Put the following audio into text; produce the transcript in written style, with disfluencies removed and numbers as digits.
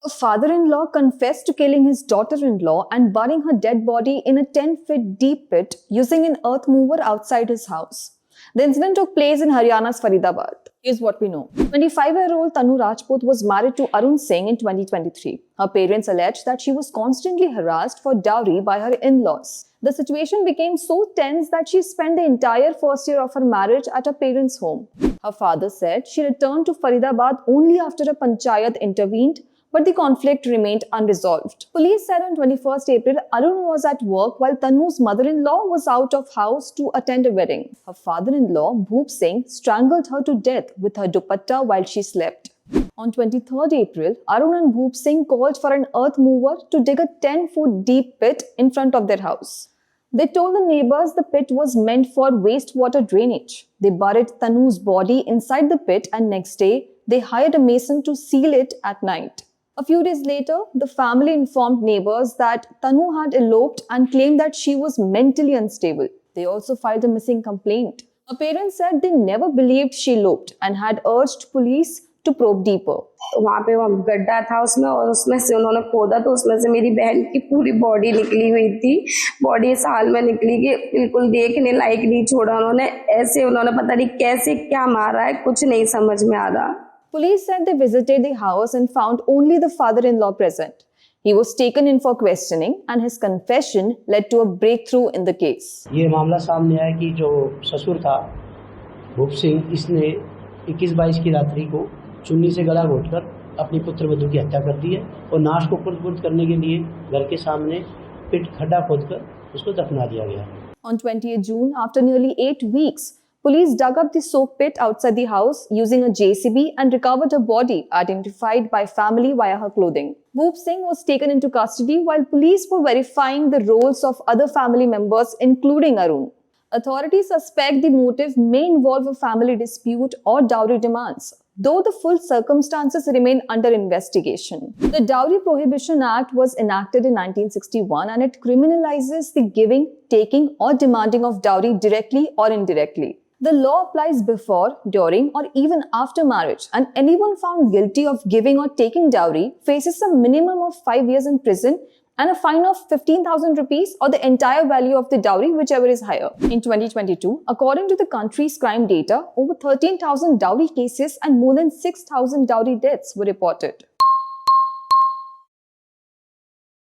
A father-in-law confessed to killing his daughter-in-law and burying her dead body in a 10-foot deep pit using an earth mover outside his house. The incident took place in Haryana's Faridabad. Here's what we know. 25-year-old Tanu Rajput was married to Arun Singh in 2023. Her parents alleged that she was constantly harassed for dowry by her in-laws. The situation became so tense that she spent the entire first year of her marriage at her parents' home. Her father said she returned to Faridabad only after a panchayat intervened, but the conflict remained unresolved. Police said on 21st April, Arun was at work while Tanu's mother-in-law was out of house to attend a wedding. Her father-in-law, Bhoop Singh, strangled her to death with her dupatta while she slept. On 23rd April, Arun and Bhoop Singh called for an earth mover to dig a 10-foot deep pit in front of their house. They told the neighbors the pit was meant for wastewater drainage. They buried Tanu's body inside the pit and next day, they hired a mason to seal it at night. A few days later, the family informed neighbors that Tanu had eloped and claimed that she was mentally unstable. They also filed a missing complaint. Her parents said they never believed she eloped and had urged police to probe deeper. वहाँ पे वो गड्ढा था उसमें और उसमें से उन्होंने खोदा तो उसमें से मेरी बहन की पूरी बॉडी निकली हुई थी। बॉडी इस हाल में निकली कि बिल्कुल देखने लायक नहीं छोड़ा उन्होंने। ऐसे उन्होंने पता नहीं कैसे क्या मारा है, कुछ नहीं समझ में आ रहा। Police said they visited the house and found only the father-in-law present. He was taken in for questioning and his confession led to a breakthrough in the case. ये मामला सामने आया कि जो ससुर था भूप सिंह, इसने 21-22 की रात्रि को चुन्नी से गला घोंटकर अपनी पुत्रवधू की हत्या कर दी है और नाश को कुंठित करने के लिए घर के सामने पिट खड्डा खोदकर उसको दफना दिया गया। On 20th June, after nearly 8 weeks, police dug up the soak pit outside the house using a JCB and recovered her body, identified by family via her clothing. Bhoop Singh was taken into custody while police were verifying the roles of other family members, including Arun. Authorities suspect the motive may involve a family dispute or dowry demands, though the full circumstances remain under investigation. The Dowry Prohibition Act was enacted in 1961 and it criminalizes the giving, taking or demanding of dowry directly or indirectly. The law applies before, during or even after marriage and anyone found guilty of giving or taking dowry faces a minimum of 5 years in prison and a fine of 15,000 rupees or the entire value of the dowry, whichever is higher. In 2022, according to the country's crime data, over 13,000 dowry cases and more than 6,000 dowry deaths were reported.